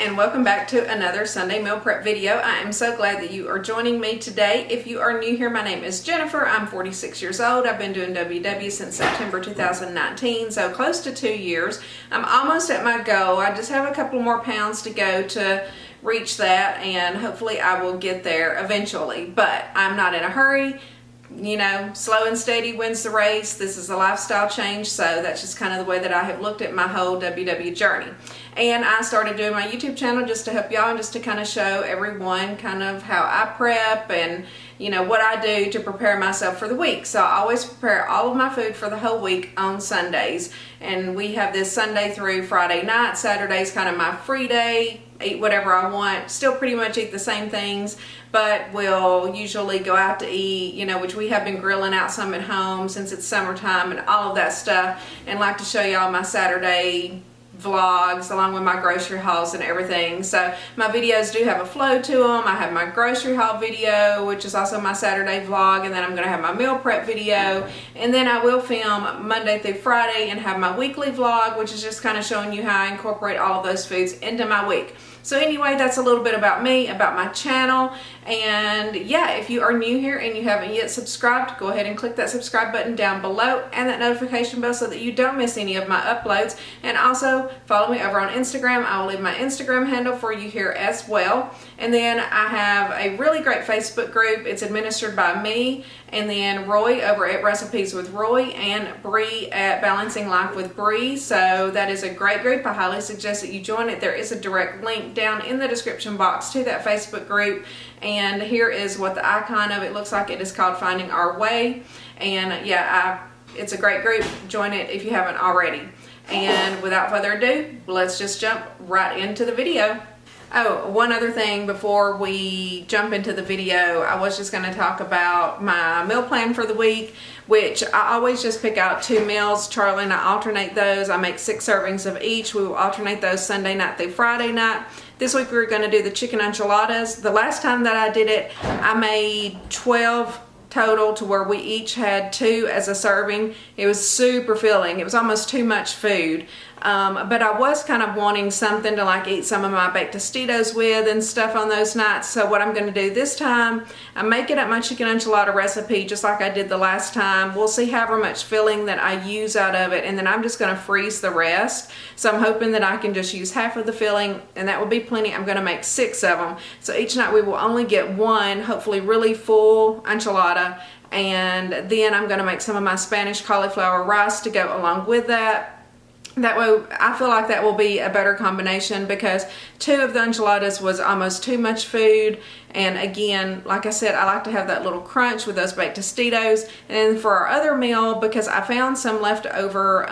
and welcome back to another Sunday meal prep video. I am so glad that you are joining me today. If you are new here, my name is Jennifer. I'm 46 years old. I've been doing WW since September 2019, so close to 2 years. I'm almost at my goal. I just have a couple more pounds to go to reach that, and hopefully I will get there eventually, but I'm not in a hurry. You know, slow and steady wins the race. This is a lifestyle change, so that's just kind of the way that I have looked at my whole WW journey. And I started doing my YouTube channel just to help y'all and just to kind of show everyone kind of how I prep and, you know, what I do to prepare myself for the week. So I always prepare all of my food for the whole week on Sundays. And we have this Sunday through Friday night. Saturday's kind of my free day. Eat whatever I want, still pretty much eat the same things, but we'll usually go out to eat, you know, which we have been grilling out some at home since it's summertime and all of that stuff, and like to show y'all my Saturday vlogs along with my grocery hauls and everything. So my videos do have a flow to them. I have my grocery haul video, which is also my Saturday vlog, and then I'm going to have my meal prep video, and then I will film Monday through Friday and have my weekly vlog, which is just kind of showing you how I incorporate all of those foods into my week. So anyway, that's a little bit about me, about my channel, and yeah, if you are new here and you haven't yet subscribed, go ahead and click that subscribe button down below and that notification bell so that you don't miss any of my uploads. And also follow me over on Instagram. I will leave my Instagram handle for you here as well. And then I have a really great Facebook group. It's administered by me and then Roy over at Recipes with Roy and Bree at Balancing Life with Bree. So that is a great group. I highly suggest that you join it. There is a direct link down in the description box to that Facebook group. And here is what the icon of it looks like. It is called Finding Our Way. And yeah, it's a great group. Join it if you haven't already. And without further ado, let's just jump right into the video. Oh, one other thing before we jump into the video, I was just going to talk about my meal plan for the week, which I always just pick out 2 meals. Charlie and I alternate those. I make 6 servings of each. We will alternate those Sunday night through Friday night. This week we're going to do the chicken enchiladas. The last time that I did it, I made 12 total to where we each had 2 as a serving. It was super filling. It was almost too much food. But I was kind of wanting something to like eat some of my baked Tostitos with and stuff on those nights. So what I'm going to do this time, I'm making up my chicken enchilada recipe just like I did the last time. We'll see however much filling that I use out of it, and then I'm just going to freeze the rest. So I'm hoping that I can just use half of the filling, and that will be plenty. I'm going to make 6 of them. So each night we will only get one, hopefully really full enchilada, and then I'm going to make some of my Spanish cauliflower rice to go along with that. That way, I feel like that will be a better combination because 2 of the enchiladas was almost too much food. And again, like I said, I like to have that little crunch with those baked Tostitos. And for our other meal, because I found some leftover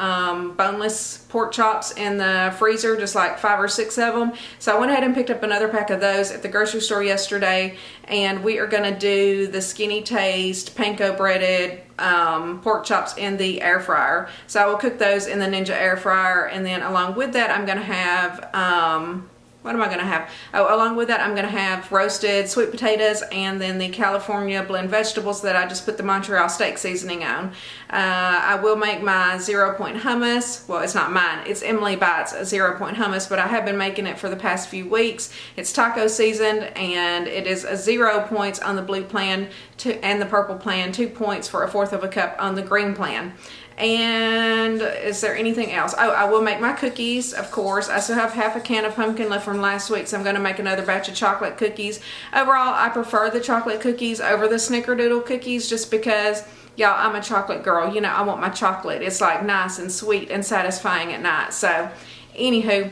boneless pork chops in the freezer, just like 5 or 6 of them. So I went ahead and picked up another pack of those at the grocery store yesterday. And we are going to do the Skinnytaste Panko breaded pork chops in the air fryer. So I will cook those in the Ninja air fryer, and then along with that I'm going to have what am I going to have? Oh, along with that I'm going to have roasted sweet potatoes and then the California blend vegetables that I just put the Montreal steak seasoning on. I will make my 0 point hummus. Well, it's not mine. It's Emily Bites' 0 point hummus, but I have been making it for the past few weeks. It's taco seasoned, and it is a 0 points on the blue plan and the purple plan, 2 points for 1/4 of a cup on the green plan. And is there anything else? Oh, I will make my cookies, of course. I still have half a can of pumpkin left from last week, so I'm going to make another batch of chocolate cookies. Overall, I prefer the chocolate cookies over the snickerdoodle cookies just because, y'all, I'm a chocolate girl. You know, I want my chocolate. It's like nice and sweet and satisfying at night. So, anywho,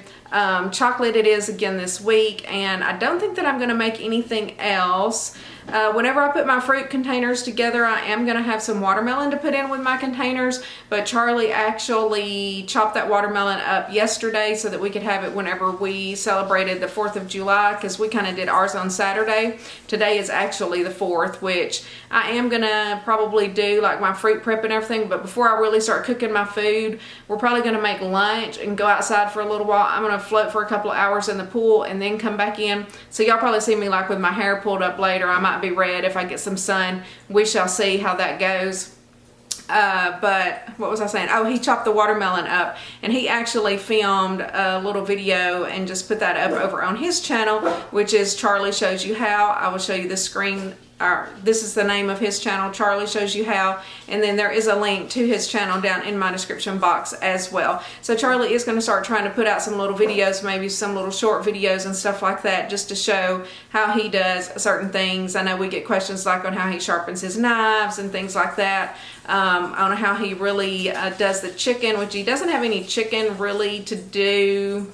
chocolate it is again this week, and I don't think that I'm going to make anything else. Whenever I put my fruit containers together, I am going to have some watermelon to put in with my containers, but Charlie actually chopped that watermelon up yesterday so that we could have it whenever we celebrated the 4th of July, because we kind of did ours on Saturday. Today is actually the 4th, which I am going to probably do like my fruit prep and everything, but before I really start cooking my food, we're probably going to make lunch and go outside for a little while. I'm going to float for a couple of hours in the pool and then come back in. So y'all probably see me like with my hair pulled up later. I might be red if I get some sun. We shall see how that goes. But what was I saying? Oh, he chopped the watermelon up, and he actually filmed a little video and just put that up over on his channel, which is Charlie Shows You How. I will show you the screen. This is the name of his channel, Charlie Shows You How, and then there is a link to his channel down in my description box as well. So Charlie is going to start trying to put out some little videos, maybe some little short videos and stuff like that, just to show how he does certain things. I know we get questions like on how he sharpens his knives and things like that, on how he really does the chicken, which he doesn't have any chicken really to do.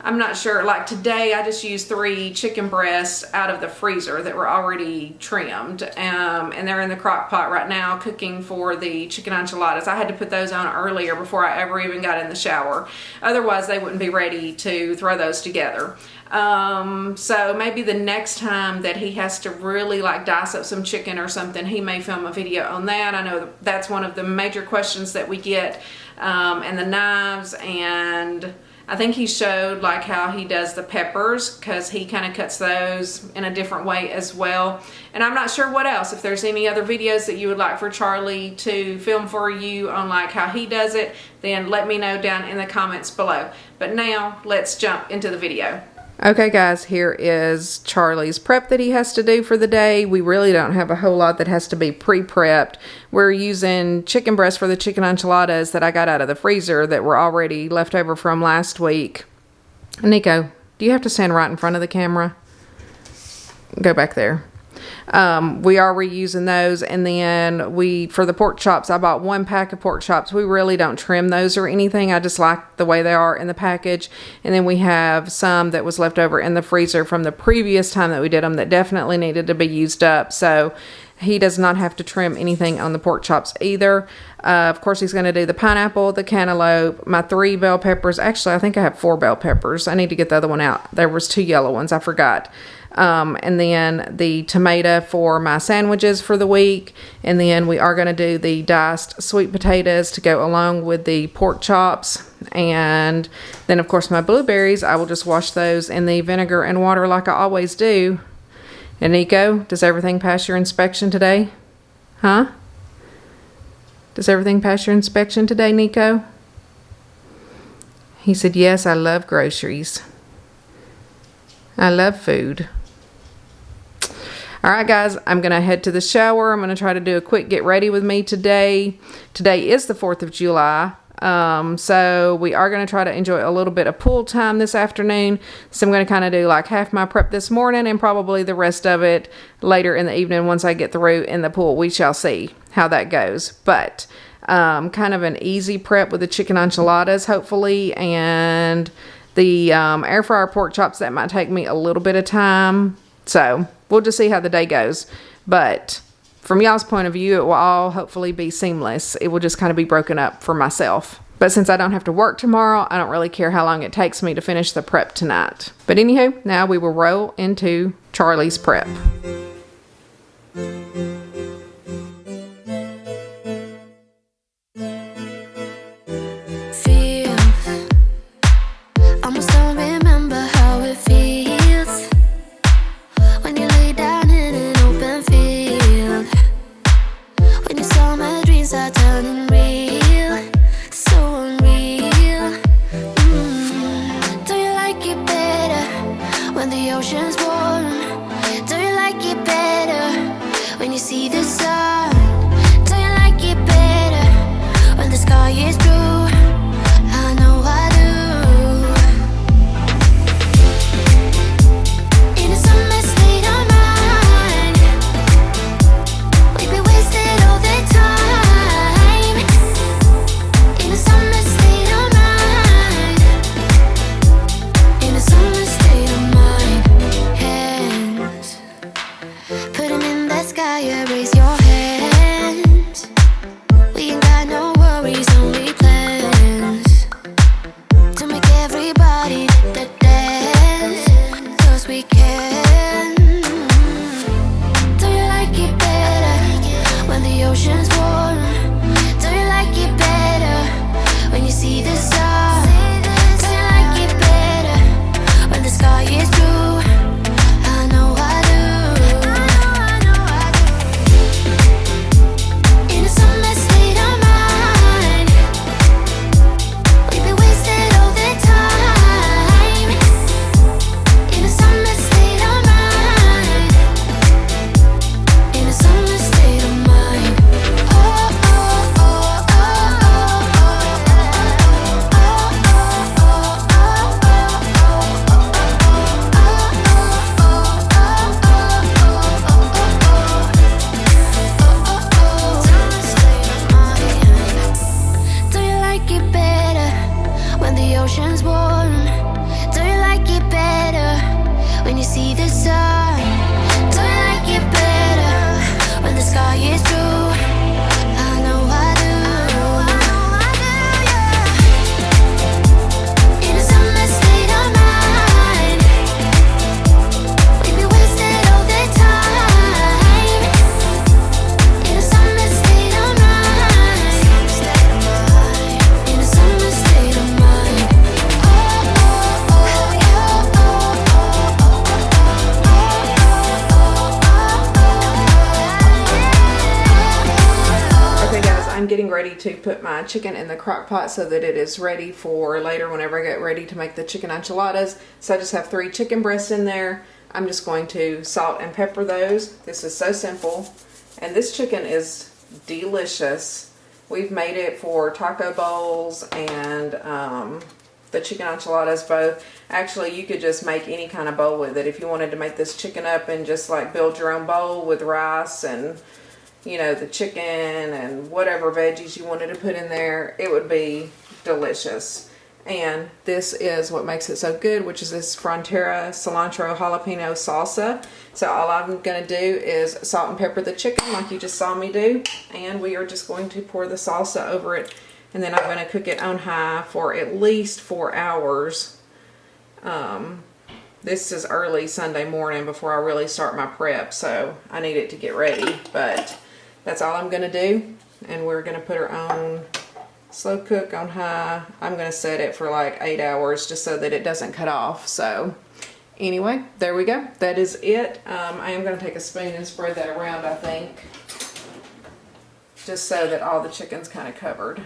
I'm not sure. Like today, I just used 3 chicken breasts out of the freezer that were already trimmed. And they're in the crock pot right now cooking for the chicken enchiladas. I had to put those on earlier before I ever even got in the shower. Otherwise, they wouldn't be ready to throw those together. So maybe the next time that he has to really like dice up some chicken or something, he may film a video on that. I know that's one of the major questions that we get, and the knives, and I think he showed like how he does the peppers, because he kind of cuts those in a different way as well. And I'm not sure what else. If there's any other videos that you would like for Charlie to film for you on like how he does it, then let me know down in the comments below. But now let's jump into the video. Okay guys, here is Charlie's prep that he has to do for the day. We really don't have a whole lot that has to be pre-prepped. We're using chicken breasts for the chicken enchiladas that I got out of the freezer that were already left over from last week. Nico, do you have to stand right in front of the camera? Go back there. We are reusing those, and then for the pork chops, I bought 1 pack of pork chops. We really don't trim those or anything. I just like the way they are in the package. And then we have some that was left over in the freezer from the previous time that we did them that definitely needed to be used up. So he does not have to trim anything on the pork chops either. Of course, he's going to do the pineapple, the cantaloupe, my 3 bell peppers. Actually, I think I have 4 bell peppers. I need to get the other one out. There was 2 yellow ones. I forgot. And then the tomato for my sandwiches for the week. And then we are going to do the diced sweet potatoes to go along with the pork chops. And then, of course, my blueberries, I will just wash those in the vinegar and water like I always do. And Nico, does everything pass your inspection today? Huh? Does everything pass your inspection today, Nico? He said, yes, I love groceries. I love food. All right, guys, I'm going to head to the shower. I'm going to try to do a quick get ready with me today. Today is the 4th of July. So we are going to try to enjoy a little bit of pool time this afternoon. So I'm going to kind of do like half my prep this morning and probably the rest of it later in the evening once I get through in the pool. We shall see how that goes. But kind of an easy prep with the chicken enchiladas, hopefully, and the air fryer pork chops. That might take me a little bit of time. So we'll just see how the day goes. But from y'all's point of view, it will all hopefully be seamless. It will just kind of be broken up for myself. But since I don't have to work tomorrow, I don't really care how long it takes me to finish the prep tonight. But anywho, now we will roll into Charlie's prep. Hands getting ready to put my chicken in the crock pot so that it is ready for later whenever I get ready to make the chicken enchiladas. So I just have 3 chicken breasts in there. I'm just going to salt and pepper those. This is so simple. And this chicken is delicious. We've made it for taco bowls and the chicken enchiladas both. Actually, you could just make any kind of bowl with it. If you wanted to make this chicken up and just like build your own bowl with rice and, you know, the chicken and whatever veggies you wanted to put in there, it would be delicious. And this is what makes it so good, which is this Frontera Cilantro Jalapeno Salsa. So all I'm going to do is salt and pepper the chicken like you just saw me do. And we are just going to pour the salsa over it. And then I'm going to cook it on high for at least 4 hours. This is early Sunday morning before I really start my prep, so I need it to get ready. But that's all I'm going to do. And we're going to put her on slow cook on high. I'm going to set it for like 8 hours just so that it doesn't cut off. So anyway, there we go. That is it. I am going to take a spoon and spread that around, I think, just so that all the chicken's kind of covered.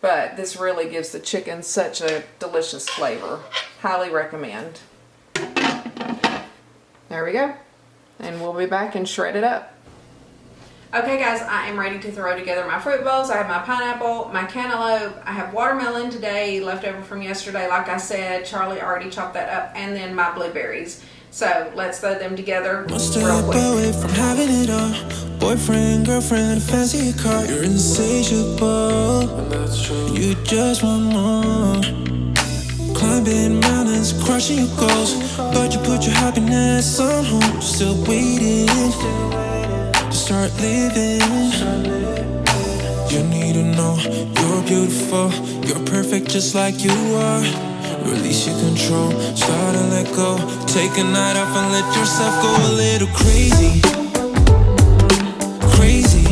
But this really gives the chicken such a delicious flavor. Highly recommend. There we go. And we'll be back and shred it up. Okay guys, I am ready to throw together my fruit bowls. I have my pineapple, my cantaloupe, I have watermelon today, left over from yesterday, like I said. Charlie already chopped that up, and then my blueberries. So let's throw them together real quick. Away from having it all. Boyfriend, girlfriend, fancy car. You're insatiable. You just want more. Climbing mountains, crushing your goals. But you put your happiness on hold. Still waiting to start living. You need to know you're beautiful. You're perfect just like you are. Release your control, start to let go. Take a night off and let yourself go a little crazy. Crazy,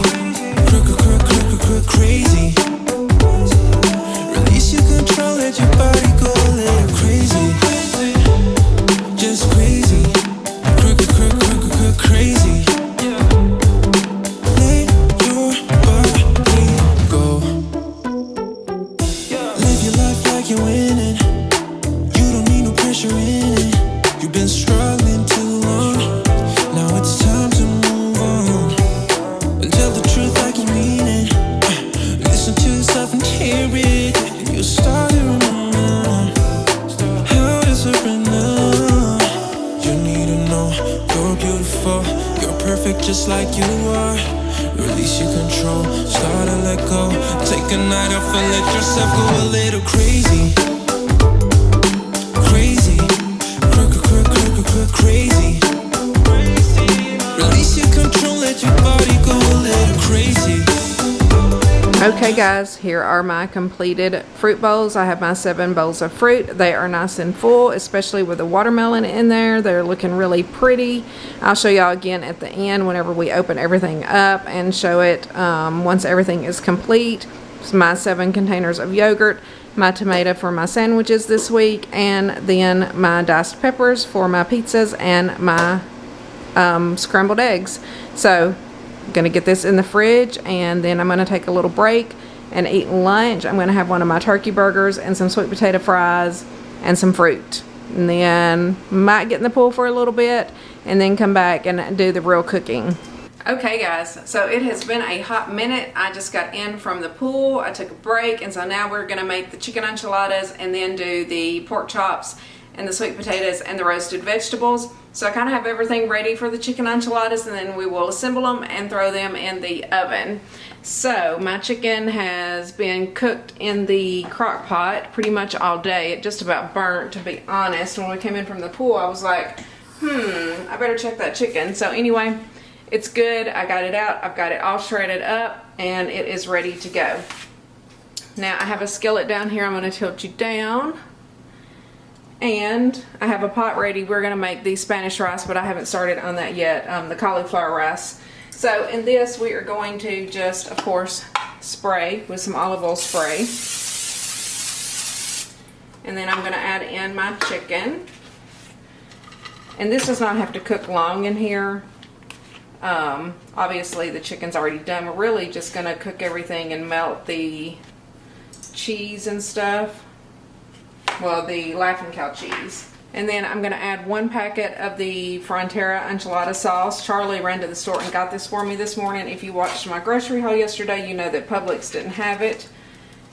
crazy. Release your control, let your body go a little crazy. Just crazy, crazy. Let your body go. Live your life like you're winning. Pressure in it. You've been struggling too long. Now it's time to move on. And tell the truth like you mean it. Listen to yourself and hear it. And you'll start to remember how to surrender. You need to know you're beautiful. You're perfect just like you are. Release your control, start to let go. Take a night off and let yourself go a little crazy. Crazy. Release your control, let your body go a little crazy. Okay guys, here are my completed fruit bowls. I have my 7 bowls of fruit. They are nice and full, especially with the watermelon in there. They're looking really pretty. I'll show y'all again at the end whenever we open everything up and show it once everything is complete. It's my 7 containers of yogurt, my tomato for my sandwiches this week, and then my diced peppers for my pizzas and my scrambled eggs. So I'm gonna get this in the fridge, and then I'm gonna take a little break and eat lunch. I'm gonna have one of my turkey burgers and some sweet potato fries and some fruit, and then might get in the pool for a little bit and then come back and do the real cooking. Okay guys, so it has been a hot minute. I just got in from the pool, I took a break, and so now we're gonna make the chicken enchiladas and then do the pork chops and the sweet potatoes and the roasted vegetables. So I kind of have everything ready for the chicken enchiladas, and then we will assemble them and throw them in the oven. So my chicken has been cooked in the crock pot pretty much all day. It just about burnt, to be honest. When we came in from the pool, I was like, I better check that chicken. So anyway, it's good. I got it out. I've got it all shredded up, and it is ready to go. Now I have a skillet down here. I'm going to tilt you down. And I have a pot ready. We're going to make the Spanish rice, but I haven't started on that yet, the cauliflower rice. So in this, we are going to just, of course, spray with some olive oil spray. And then I'm going to add in my chicken. And this does not have to cook long in here. Obviously the chicken's already done. We're really just going to cook everything and melt the cheese and stuff. Well, the Laughing Cow cheese. And then I'm going to add 1 packet of the Frontera Enchilada Sauce. Charlie ran to the store and got this for me this morning. If you watched my grocery haul yesterday, you know that Publix didn't have it.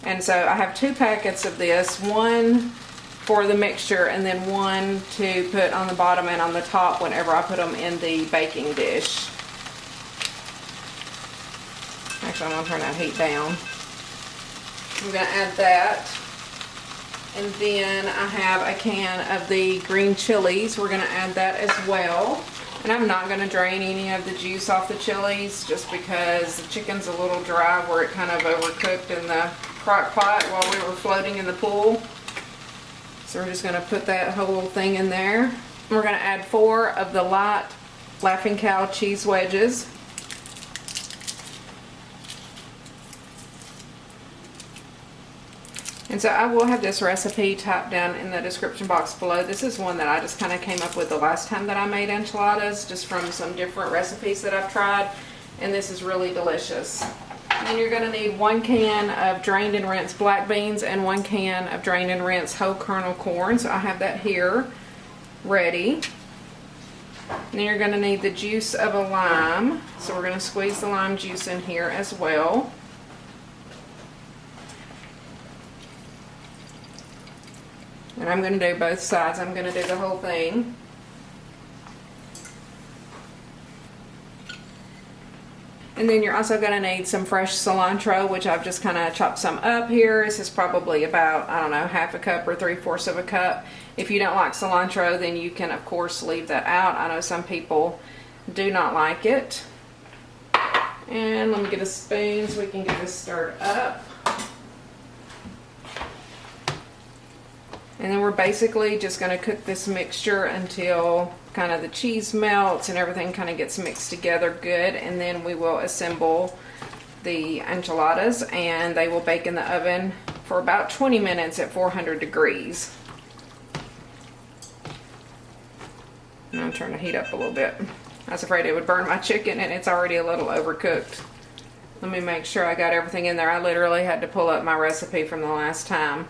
And so I have 2 packets of this. 1 for the mixture and then 1 to put on the bottom and on the top whenever I put them in the baking dish. Actually, I'm going to turn that heat down. I'm going to add that. And then I have a can of the green chilies. We're going to add that as well. And I'm not going to drain any of the juice off the chilies just because the chicken's a little dry where it kind of overcooked in the crock pot while we were floating in the pool. So we're just going to put that whole thing in there. We're going to add 4 of the light Laughing Cow cheese wedges. And so I will have this recipe typed down in the description box below. This is one that I just kind of came up with the last time that I made enchiladas, just from some different recipes that I've tried. And this is really delicious. And you're going to need 1 can of drained and rinsed black beans and 1 can of drained and rinsed whole kernel corn. So I have that here ready. And then you're going to need the juice of a lime. So we're going to squeeze the lime juice in here as well. And I'm going to do both sides. I'm going to do the whole thing. And then you're also going to need some fresh cilantro, which I've just kind of chopped some up here. This is probably about, I don't know, half a cup or 3/4 of a cup. If you don't like cilantro, then you can, of course, leave that out. I know some people do not like it. And let me get a spoon so we can get this stirred up. And then we're basically just going to cook this mixture until kind of the cheese melts and everything kind of gets mixed together good. And then we will assemble the enchiladas and they will bake in the oven for about 20 minutes at 400 degrees. I'm going to turn the heat up a little bit. I was afraid it would burn my chicken and it's already a little overcooked. Let me make sure I got everything in there. I literally had to pull up my recipe from the last time.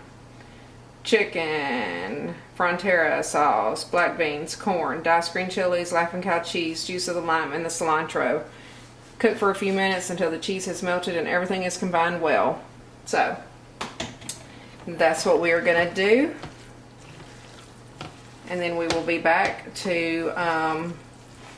Chicken, Frontera sauce, black beans, corn, diced green chilies, Laughing Cow cheese, juice of the lime, and the cilantro. Cook for a few minutes until the cheese has melted and everything is combined well. So, that's what we are going to do. And then we will be back to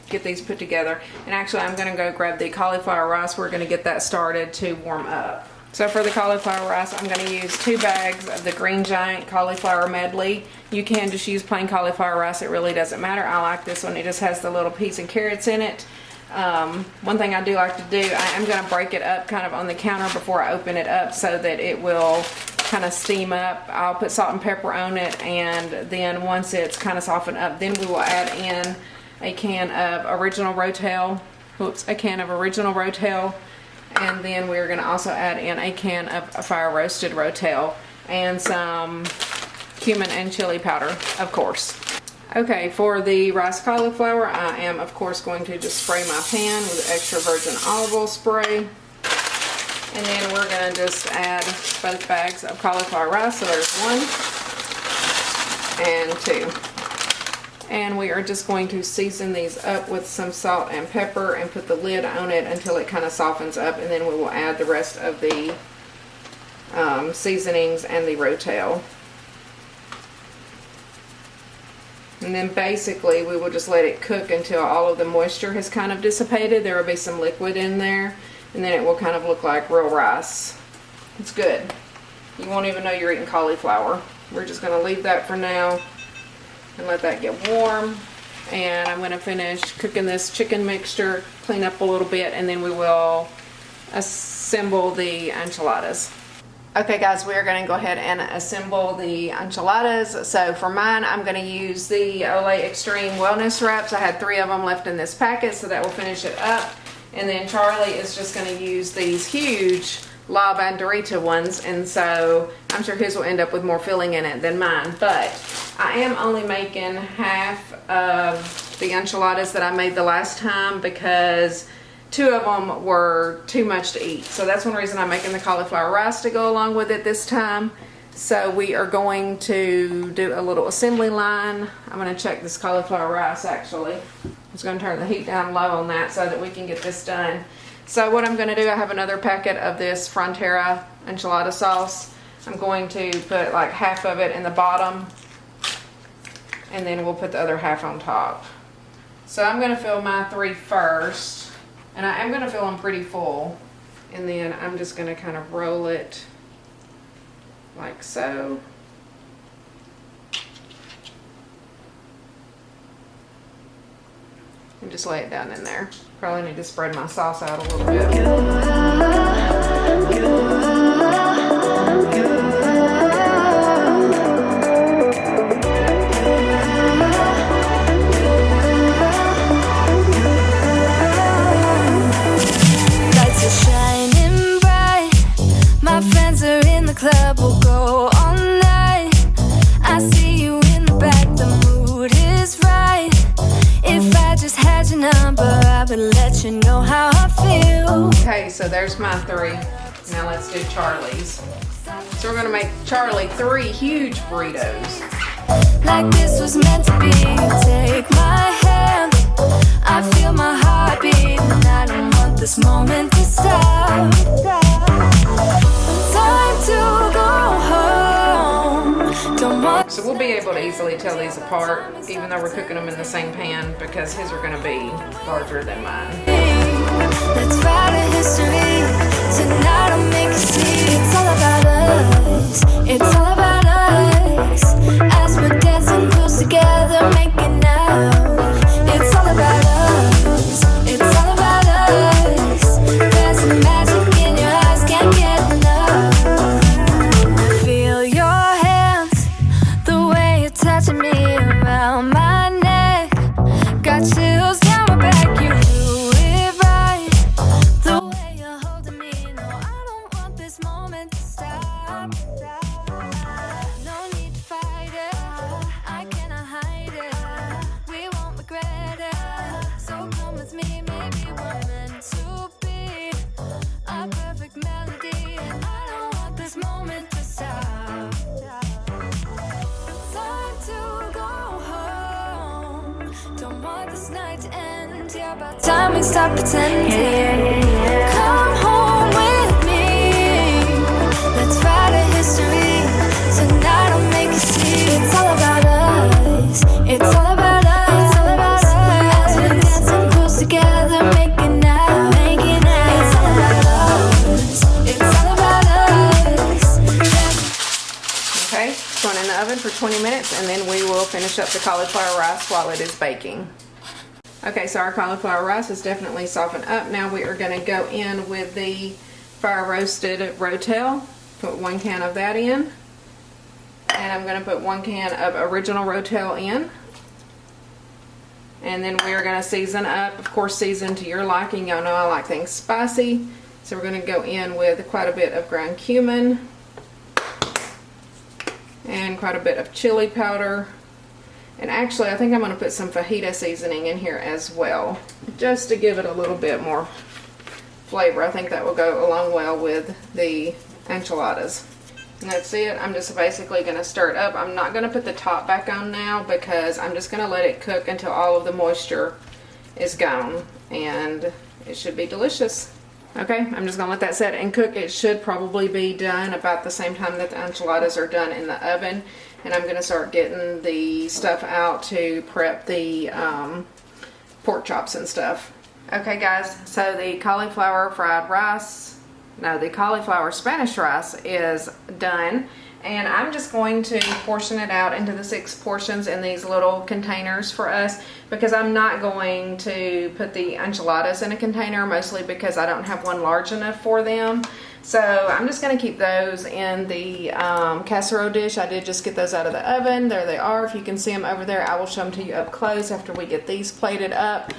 get these put together. And actually, I'm going to go grab the cauliflower rice. We're going to get that started to warm up. So for the cauliflower rice, I'm going to use 2 bags of the Green Giant cauliflower medley. You can just use plain cauliflower rice. It really doesn't matter. I like this one. It just has the little peas and carrots in it. One thing I do like to do, I am going to break it up kind of on the counter before I open it up so that it will kind of steam up. I'll put salt and pepper on it, and then once it's kind of softened up, then we will add in a can of original Rotel. A can of original Rotel. And then we're going to also add in a can of fire roasted Rotel and some cumin and chili powder, of course. Okay, for the rice cauliflower, I am of course going to just spray my pan with extra virgin olive oil spray. And then we're going to just add both bags of cauliflower rice. So there's 1 and 2. And we are just going to season these up with some salt and pepper and put the lid on it until it kind of softens up, and then we will add the rest of the seasonings and the Rotel. And then basically we will just let it cook until all of the moisture has kind of dissipated. There will be some liquid in there, and then it will kind of look like real rice. It's good. You won't even know you're eating cauliflower. We're just going to leave that for now and let that get warm. And I'm going to finish cooking this chicken mixture, clean up a little bit, and then we will assemble the enchiladas. Okay guys, we are going to go ahead and assemble the enchiladas. So for mine, I'm going to use the Olay Extreme Wellness Wraps. I had 3 of them left in this packet, so that will finish it up. And then Charlie is just going to use these huge La Banderita ones, and so I'm sure his will end up with more filling in it than mine. But I am only making half of the enchiladas that I made the last time because 2 of them were too much to eat. So that's one reason I'm making the cauliflower rice to go along with it this time. So we are going to do a little assembly line. I'm going to check this cauliflower rice actually. I'm just going to turn the heat down low on that so that we can get this done. So what I'm going to do, I have another packet of this Frontera Enchilada Sauce. I'm going to put like half of it in the bottom, and then we'll put the other half on top. So I'm going to fill my 3 first, and I am going to fill them pretty full, and then I'm just going to kind of roll it like so. And just lay it down in there. Probably need to spread my sauce out a little bit. Club will go all night. I see you in the back, the mood is right. If I just had your number, I would let you know how I feel. Okay, so there's my 3. Now let's do Charlie's. So we're gonna make Charlie 3 huge burritos. Like this was meant to be. Take my hand, I feel my heart beat, and I don't want this moment to stop. Time to go home. Don't want. So we'll be able to easily tell these apart, even though we're cooking them in the same pan, because his are gonna be larger than mine. Let's write a history. Tonight I'll make you see. It's all about us. It's all about us. As we're dancing close together, making out. It's all about us. It's all about us. There's a magic in your eyes, can't get enough. Feel your hands, the way you're touching me around my neck. Got chills down my back, you do it right. The way you're holding me, no, I don't want this moment to stop. No need to fight it, I cannot hide it. We won't regret it, so come with me, maybe we're meant to be. A perfect melody, and I don't want this moment to stop. Time to go home. Don't want this night to end. Yeah, about time we stop pretending. Come home with me. Let's write a history. Tonight I'll make you see. It's all about us. It's all about us. It's all about us. As we're dancing close together, making out. Making out. It's all about us. It's all about us. Okay, it's going in the oven for 20 minutes, and then we will finish up the cauliflower rice while it is baking. Okay, so our cauliflower rice is definitely softened up. Now we are going to go in with the fire roasted rotel. Put 1 can of that in. And I'm going to put 1 can of original rotel in. And then we are going to season up. Of course, season to your liking. Y'all know I like things spicy. So we're going to go in with quite a bit of ground cumin. And quite a bit of chili powder. And actually, I think I'm going to put some fajita seasoning in here as well, just to give it a little bit more flavor. I think that will go along well with the enchiladas. And that's it. I'm just basically going to stir it up. I'm not going to put the top back on now because I'm just going to let it cook until all of the moisture is gone. And it should be delicious. Okay, I'm just going to let that set and cook. It should probably be done about the same time that the enchiladas are done in the oven. And I'm going to start getting the stuff out to prep the pork chops and stuff. Okay guys, so the cauliflower fried rice, no, the cauliflower Spanish rice is done. And I'm just going to portion it out into the 6 portions in these little containers for us, because I'm not going to put the enchiladas in a container, mostly because I don't have one large enough for them. So I'm just going to keep those in the casserole dish. I did just get those out of the oven. There they are. If you can see them over there, I will show them to you up close after we get these plated up.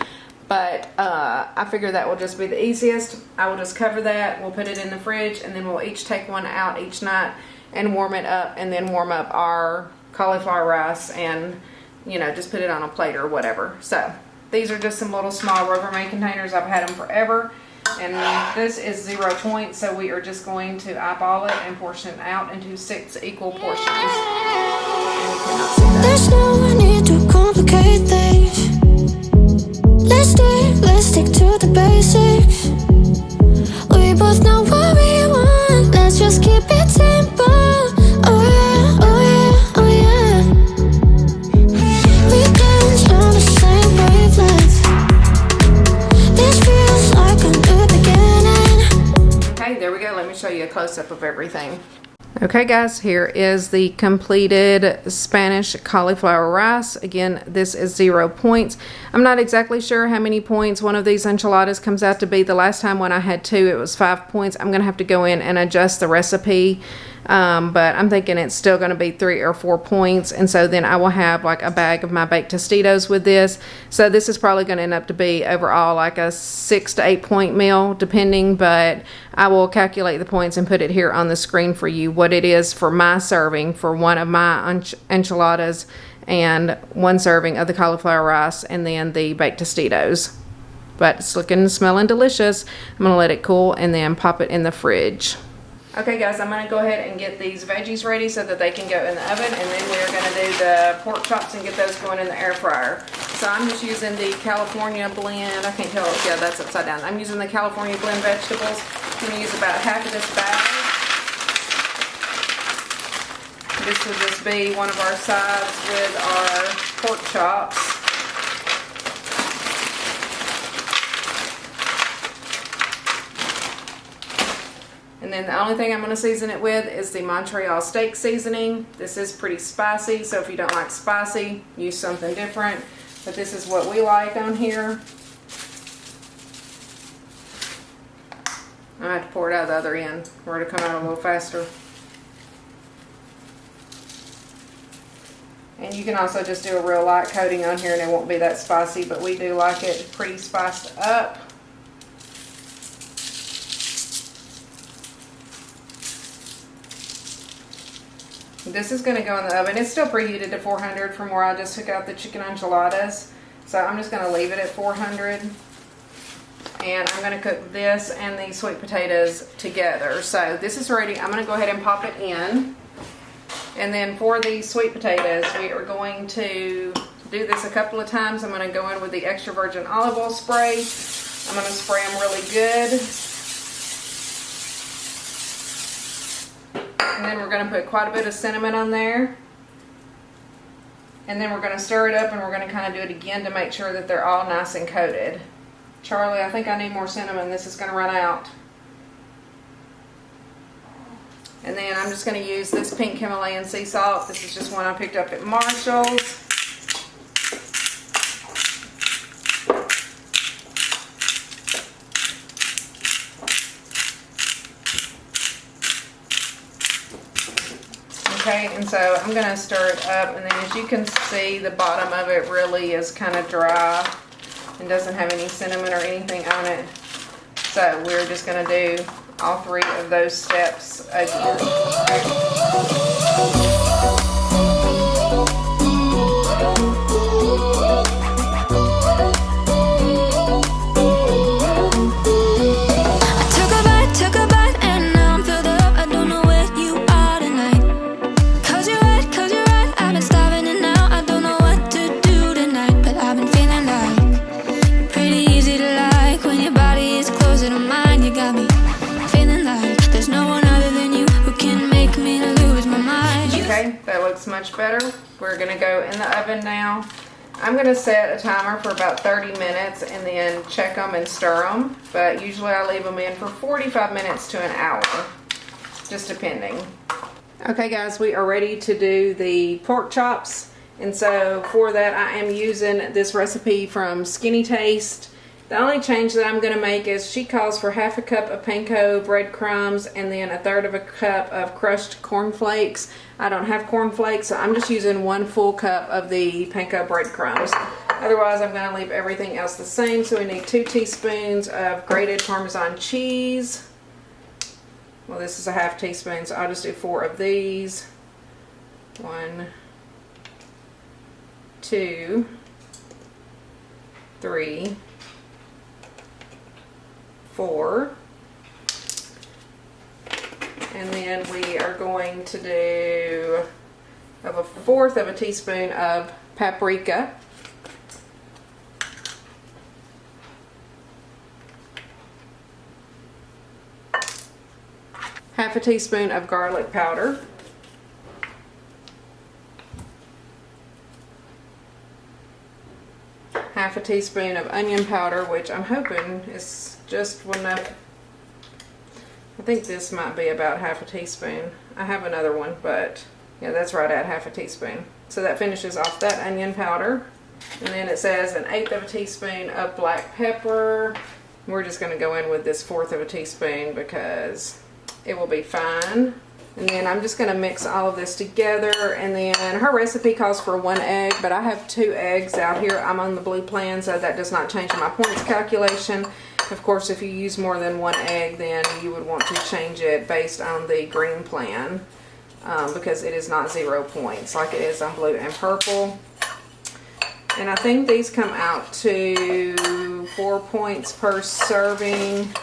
But I figure that will just be the easiest. I will just cover that. We'll put it in the fridge, and then we'll each take one out each night and warm it up, and then warm up our cauliflower rice and, you know, just put it on a plate or whatever. So these are just some little small Rubbermaid containers. I've had them forever. And this is 0 points, so we are just going to eyeball it and portion it out into 6 equal portions. There's no need to complicate things. Let's stick to the basics. We both know what we want. Let's just keep it simple. Oh yeah, oh yeah, oh yeah. We dance on the same wavelength. This feels like a new beginning. Okay, there we go. Let me show you a close-up of everything. Okay guys, here is the completed Spanish cauliflower rice. Again, this is 0 points. I'm not exactly sure how many points one of these enchiladas comes out to be. The last time when I had 2, it was 5 points. I'm going to have to go in and adjust the recipe, but I'm thinking it's still going to be 3 or 4 points. And so then I will have like a bag of my baked Tostitos with this. So this is probably going to end up to be overall like a 6 to 8 point meal, depending, but I will calculate the points and put it here on the screen for you, what it is for my serving for one of my enchiladas and 1 serving of the cauliflower rice and then the baked Tostitos. But it's looking and smelling delicious. I'm going to let it cool and then pop it in the fridge. Okay guys, I'm going to go ahead and get these veggies ready so that they can go in the oven, and then we're going to do the pork chops and get those going in the air fryer. So I'm just using the California blend. I can't tell. Yeah, that's upside down. I'm using the California blend vegetables. I'm going to use about half of this bag. This will just be one of our sides with our pork chops. And then the only thing I'm going to season it with is the Montreal steak seasoning. This is pretty spicy, so if you don't like spicy, use something different. But this is what we like on here. I have to pour it out the other end for it to come out a little faster. And you can also just do a real light coating on here and it won't be that spicy, but we do like it pretty spiced up. This is going to go in the oven. It's still preheated to 400 from where I just took out the chicken enchiladas. So I'm just going to leave it at 400. And I'm going to cook this and the sweet potatoes together. So this is ready. I'm going to go ahead and pop it in. And then for the sweet potatoes, we are going to do this a couple of times. I'm going to go in with the extra virgin olive oil spray. I'm going to spray them really good. And then we're going to put quite a bit of cinnamon on there. And then we're going to stir it up and we're going to kind of do it again to make sure that they're all nice and coated. Charlie, I think I need more cinnamon. This is going to run out. And then I'm just going to use this pink Himalayan sea salt. This is just one I picked up at Marshall's. Okay, and so I'm going to stir it up, and then as you can see, the bottom of it really is kind of dry and doesn't have any cinnamon or anything on it. So we're just going to do all 3 of those steps again. Much better. We're going to go in the oven now. I'm going to set a timer for about 30 minutes and then check them and stir them, but usually I leave them in for 45 minutes to an hour, just depending. Okay guys, we are ready to do the pork chops, and so for that I am using this recipe from Skinnytaste. The only change that I'm going to make is she calls for half a cup of Panko breadcrumbs and then a third of a cup of crushed cornflakes. I don't have cornflakes, so I'm just using 1 full cup of the Panko breadcrumbs. Otherwise, I'm going to leave everything else the same. So we need 2 teaspoons of grated Parmesan cheese. Well, this is a half teaspoon, so I'll just do 4 of these. 1, 2, 3, 4. And then we are going to do a 1/4 of a teaspoon of paprika. Half a teaspoon of garlic powder. Half a teaspoon of onion powder, which I'm hoping is just enough. I think this might be about half a teaspoon. I have another one, but yeah, that's right at half a teaspoon. So that finishes off that onion powder. And then it says 1/8 of a teaspoon of black pepper. We're just going to go in with this 1/4 of a teaspoon because it will be fine. And then I'm just going to mix all of this together. And then her recipe calls for 1 egg, but I have 2 eggs out here. I'm on the blue plan, so that does not change my points calculation. Of course, if you use more than 1 egg, then you would want to change it based on the green plan because it is not 0 points like it is on blue and purple. And I think these come out to 4 points per serving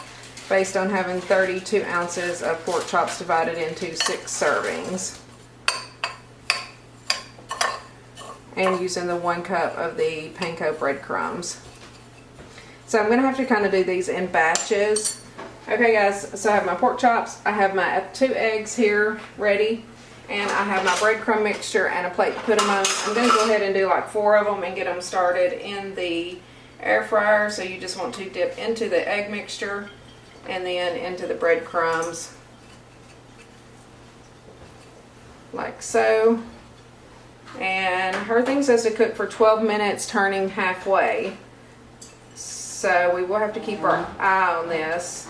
based on having 32 ounces of pork chops divided into 6 servings. And using the 1 cup of the Panko breadcrumbs. So I'm going to have to kind of do these in batches. Okay guys, so I have my pork chops, I have my 2 eggs here ready, and I have my breadcrumb mixture and a plate to put them on. I'm going to go ahead and do like 4 of them and get them started in the air fryer. So you just want to dip into the egg mixture and then into the breadcrumbs like so. And her thing says to cook for 12 minutes, turning halfway. So we will have to keep our eye on this.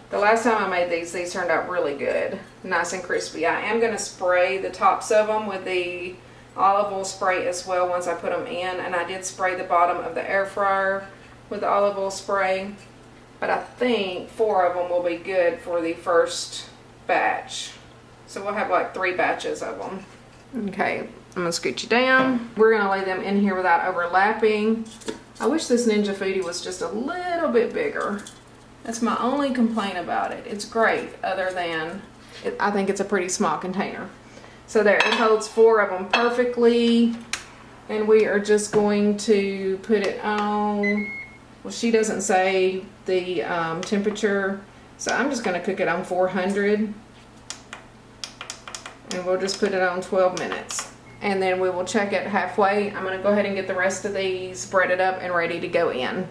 The last time I made these turned out really good. Nice and crispy. I am going to spray the tops of them with the olive oil spray as well once I put them in. And I did spray the bottom of the air fryer with the olive oil spray. But I think 4 of them will be good for the first batch. So we'll have like 3 batches of them. Okay, I'm going to scoot you down. We're going to lay them in here without overlapping. I wish this Ninja Foodie was just a little bit bigger. That's my only complaint about it. It's great, other than I think it's a pretty small container. So there, it holds 4 of them perfectly. And we are just going to put it on. Well, she doesn't say the temperature, so I'm just going to cook it on 400. And we'll just put it on 12 minutes. And then we will check it halfway. I'm going to go ahead and get the rest of these breaded up and ready to go in.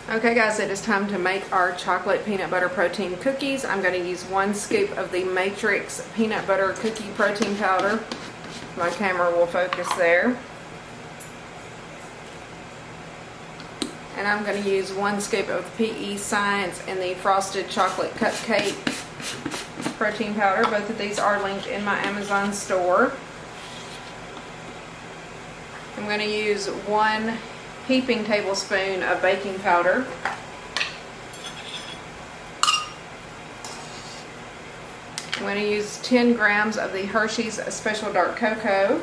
Okay guys, it is time to make our chocolate peanut butter protein cookies. I'm going to use 1 scoop of the Matrix peanut butter cookie protein powder. My camera will focus there. And I'm going to use 1 scoop of the PE Science and the Frosted Chocolate Cupcake protein powder. Both of these are linked in my Amazon store. I'm going to use 1 heaping tablespoon of baking powder. I'm going to use 10 grams of the Hershey's Special Dark Cocoa.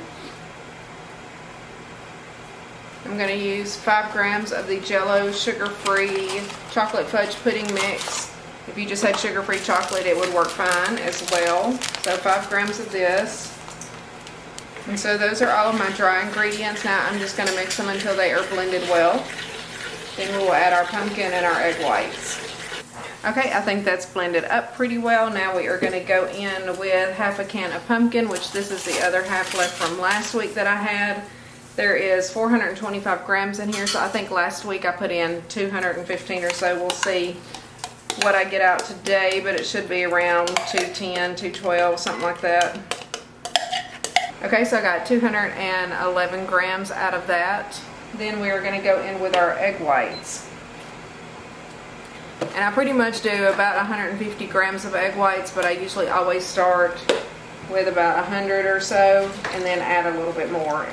I'm going to use 5 grams of the Jell-O sugar-free chocolate fudge pudding mix. If you just had sugar-free chocolate, it would work fine as well. So 5 grams of this. And so those are all of my dry ingredients. Now I'm just going to mix them until they are blended well. Then we will add our pumpkin and our egg whites. Okay, I think that's blended up pretty well. Now we are going to go in with half a can of pumpkin, which this is the other half left from last week that I had. There is 425 grams in here, so I think last week I put in 215 or so. We'll see what I get out today, but it should be around 210, 212, something like that. Okay, so I got 211 grams out of that. Then we are going to go in with our egg whites. And I pretty much do about 150 grams of egg whites, but I usually always start with about 100 or so and then add a little bit more,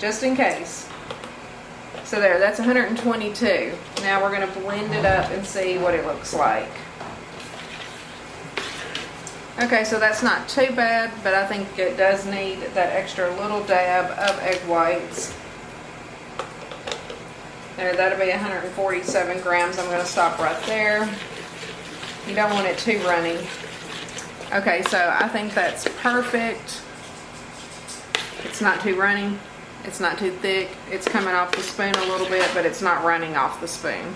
just in case. So there, that's 122. Now we're going to blend it up and see what it looks like. Okay, so that's not too bad, but I think it does need that extra little dab of egg whites. There, that'll be 147 grams. I'm going to stop right there. You don't want it too runny. Okay, so I think that's perfect. It's not too runny. It's not too thick. It's coming off the spoon a little bit, but it's not running off the spoon.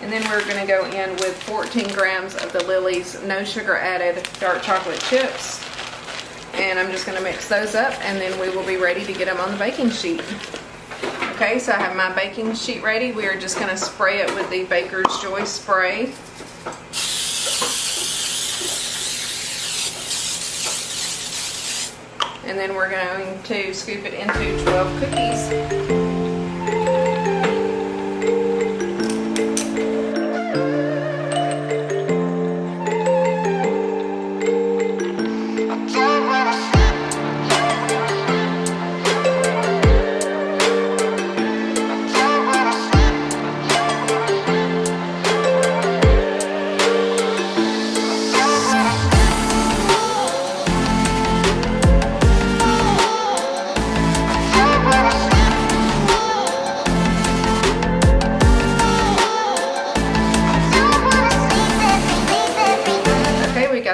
And then we're going to go in with 14 grams of the Lily's no sugar added dark chocolate chips. And I'm just going to mix those up, and then we will be ready to get them on the baking sheet. Okay, so I have my baking sheet ready. We are just going to spray it with the Baker's Joy spray. And then we're going to scoop it into 12 cookies.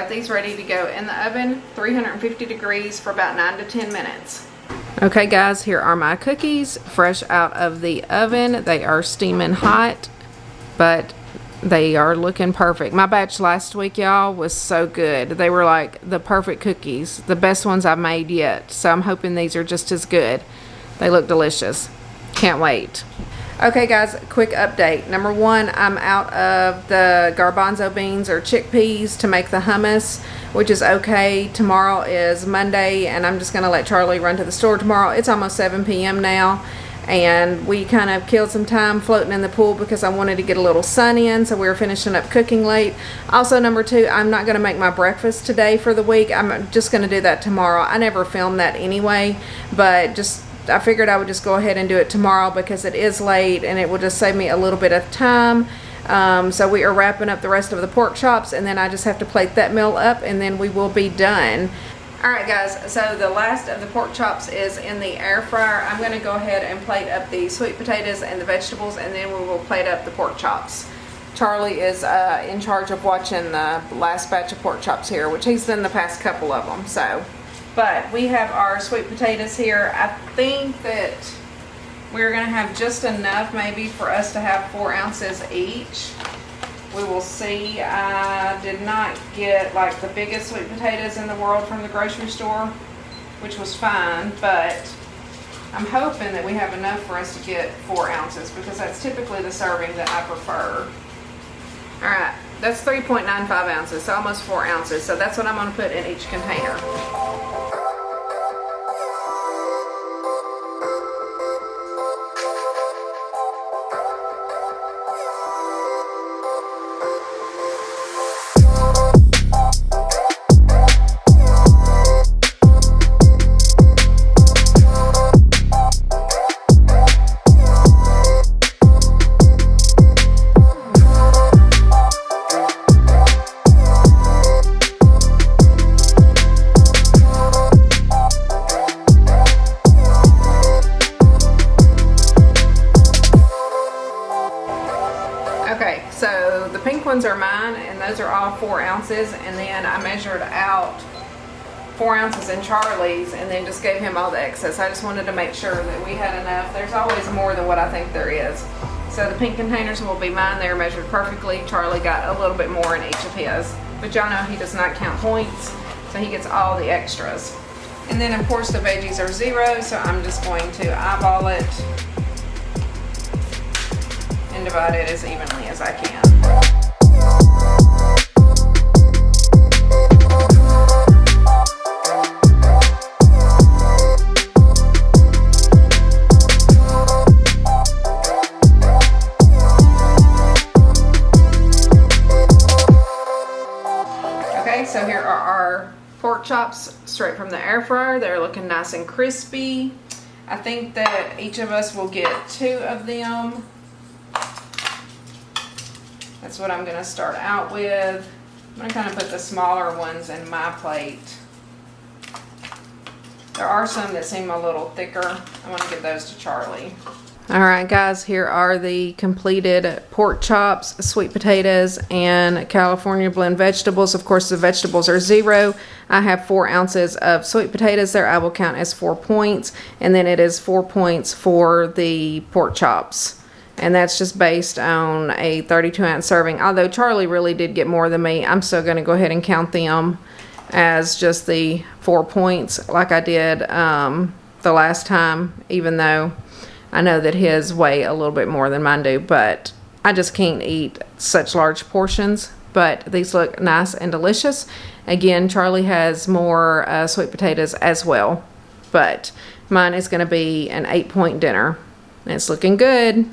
These ready to go in the oven, 350 degrees for about 9 to 10 minutes. Okay guys, here are my cookies fresh out of the oven. They are steaming hot, but they are looking perfect. My batch last week, y'all, was so good. They were like the perfect cookies, the best ones I've made yet. So I'm hoping these are just as good. They look delicious. Can't wait. Okay guys, quick update. Number one, I'm out of the garbanzo beans or chickpeas to make the hummus, which is okay. Tomorrow is Monday, and I'm just going to let Charlie run to the store tomorrow. It's almost 7 p.m. now, and we kind of killed some time floating in the pool because I wanted to get a little sun in, so we were finishing up cooking late. Also, number two, I'm not going to make my breakfast today for the week. I'm just going to do that tomorrow. I never film that anyway, but I figured I would just go ahead and do it tomorrow because it is late and it will just save me a little bit of time. So we are wrapping up the rest of the pork chops, and then I just have to plate that meal up, and then we will be done. Alright guys, so the last of the pork chops is in the air fryer. I'm going to go ahead and plate up the sweet potatoes and the vegetables, and then we will plate up the pork chops. Charlie is in charge of watching the last batch of pork chops here, which he's done the past couple of them. But we have our sweet potatoes here. I think that we're going to have just enough maybe for us to have 4 ounces each. We will see. I did not get like the biggest sweet potatoes in the world from the grocery store, which was fine, but I'm hoping that we have enough for us to get 4 ounces because that's typically the serving that I prefer. Alright, that's 3.95 ounces, so almost 4 ounces. So that's what I'm going to put in each container. Okay, so the pink ones are mine, and those are all 4 ounces, and then I measured out 4 ounces in Charlie's and then just gave him all the excess. I just wanted to make sure that we had enough. There's always more than what I think there is. So the pink containers will be mine. They're measured perfectly. Charlie got a little bit more in each of his, but y'all know he does not count points, so he gets all the extras. And then of course the veggies are 0, so I'm just going to eyeball it and divide it as evenly as I can. Okay, so here are our pork chops straight from the air fryer. They're looking nice and crispy. I think that each of us will get 2 of them. That's what I'm going to start out with. I'm going to kind of put the smaller ones in my plate. There are some that seem a little thicker. I want to give those to Charlie. Alright guys, here are the completed pork chops, sweet potatoes, and California blend vegetables. Of course, the vegetables are 0. I have 4 ounces of sweet potatoes there. I will count as 4 points. And then it is 4 points for the pork chops. And that's just based on a 32-ounce serving. Although Charlie really did get more than me, I'm still going to go ahead and count them as just the 4 points like I did the last time, even though I know that his weigh a little bit more than mine do, but I just can't eat such large portions. But these look nice and delicious. Again, Charlie has more sweet potatoes as well, but mine is going to be an 8-point dinner. And it's looking good.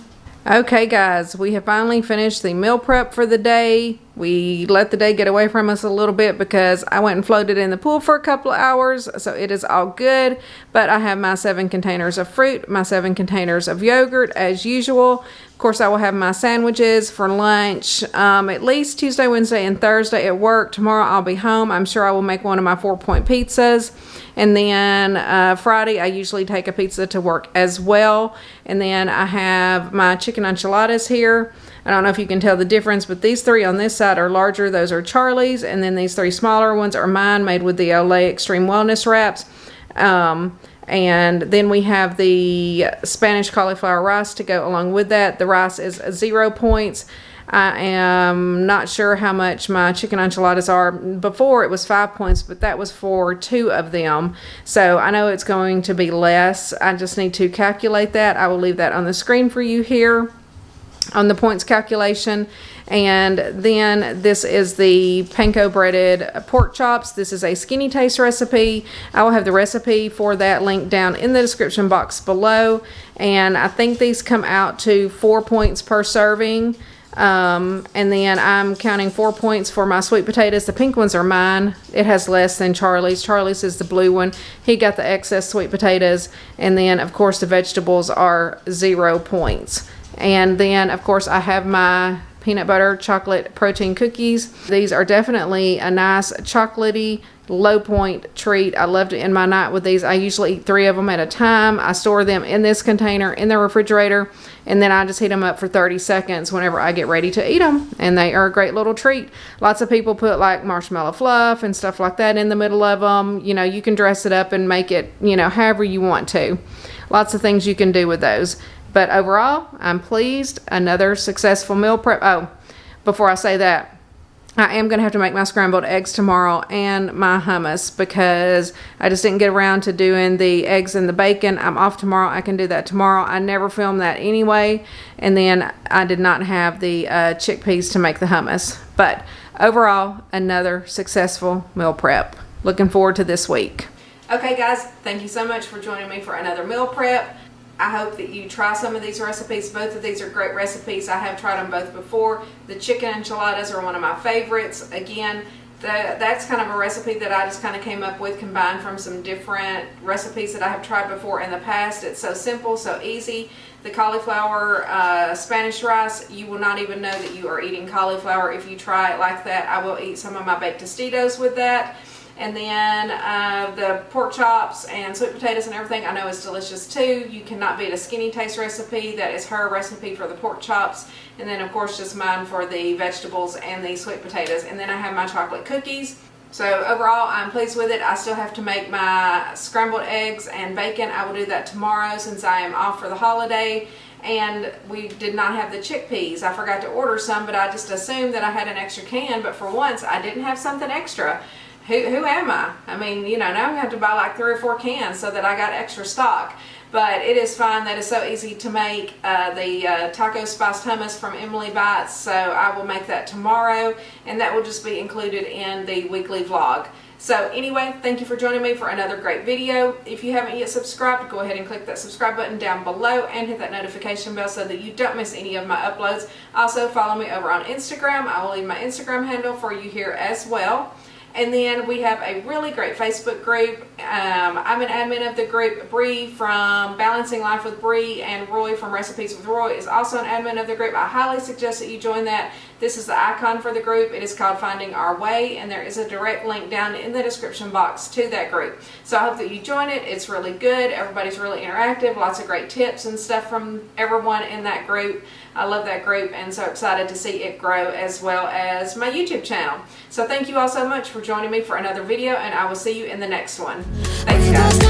Okay guys, we have finally finished the meal prep for the day. We let the day get away from us a little bit because I went and floated in the pool for a couple of hours, so it is all good. But I have my 7 containers of fruit, my 7 containers of yogurt as usual. Of course, I will have my sandwiches for lunch at least Tuesday, Wednesday, and Thursday at work. Tomorrow I'll be home. I'm sure I will make one of my 4-point pizzas. And then Friday, I usually take a pizza to work as well. And then I have my chicken enchiladas here. I don't know if you can tell the difference, but these 3 on this side are larger. Those are Charlie's. And then these 3 smaller ones are mine, made with the Olay Extreme Wellness Wraps. And then we have the Spanish Cauliflower Rice to go along with that. The rice is 0 points. I am not sure how much my chicken enchiladas are. Before it was 5 points, but that was for 2 of them. So I know it's going to be less. I just need to calculate that. I will leave that on the screen for you here on the points calculation. And then this is the Panko breaded pork chops. This is a Skinnytaste recipe. I will have the recipe for that linked down in the description box below. And I think these come out to 4 points per serving. And then I'm counting 4 points for my sweet potatoes. The pink ones are mine. It has less than Charlie's. Charlie's is the blue one. He got the excess sweet potatoes. And then, of course, the vegetables are 0 points. And then, of course, I have my peanut butter chocolate protein cookies. These are definitely a nice chocolatey low point treat. I love to end my night with these. I usually eat 3 of them at a time. I store them in this container in the refrigerator, and then I just heat them up for 30 seconds whenever I get ready to eat them. And they are a great little treat. Lots of people put like marshmallow fluff and stuff like that in the middle of them. You know, you can dress it up and make it, you know, however you want to. Lots of things you can do with those. But overall, I'm pleased. Another successful meal prep. Oh, before I say that, I am going to have to make my scrambled eggs tomorrow and my hummus because I just didn't get around to doing the eggs and the bacon. I'm off tomorrow. I can do that tomorrow. I never film that anyway. And then I did not have the chickpeas to make the hummus. But overall, another successful meal prep. Looking forward to this week. Okay, guys, thank you so much for joining me for another meal prep. I hope that you try some of these recipes. Both of these are great recipes. I have tried them both before. The chicken enchiladas are one of my favorites. Again, that's kind of a recipe that I just kind of came up with, combined from some different recipes that I have tried before in the past. It's so simple, so easy. The cauliflower Spanish rice, you will not even know that you are eating cauliflower if you try it like that. I will eat some of my baked Tostitos with that. And then the pork chops and sweet potatoes and everything I know is delicious too. You cannot beat a Skinnytaste recipe. That is her recipe for the pork chops. And then of course just mine for the vegetables and the sweet potatoes. And then I have my chocolate cookies. So overall I'm pleased with it. I still have to make my scrambled eggs and bacon. I will do that tomorrow since I am off for the holiday. And we did not have the chickpeas. I forgot to order some, but I just assumed that I had an extra can. But for once I didn't have something extra. Who am I? I mean, you know, now I have to buy like 3 or 4 cans so that I got extra stock. But it is fine. That is so easy to make. The taco spiced hummus from Emily Bites. So I will make that tomorrow. And that will just be included in the weekly vlog. So anyway, thank you for joining me for another great video. If you haven't yet subscribed, go ahead and click that subscribe button down below and hit that notification bell so that you don't miss any of my uploads. Also, follow me over on Instagram. I will leave my Instagram handle for you here as well. And then we have a really great Facebook group. I'm an admin of the group. Bree from Balancing Life with Bree and Roy from Recipes with Roy is also an admin of the group. I highly suggest that you join that. This is the icon for the group. It is called Finding Our Way, and there is a direct link down in the description box to that group. So I hope that you join it. It's really good. Everybody's really interactive. Lots of great tips and stuff from everyone in that group. I love that group and so excited to see it grow, as well as my YouTube channel. So thank you all so much for joining me for another video, and I will see you in the next one. Thanks, guys.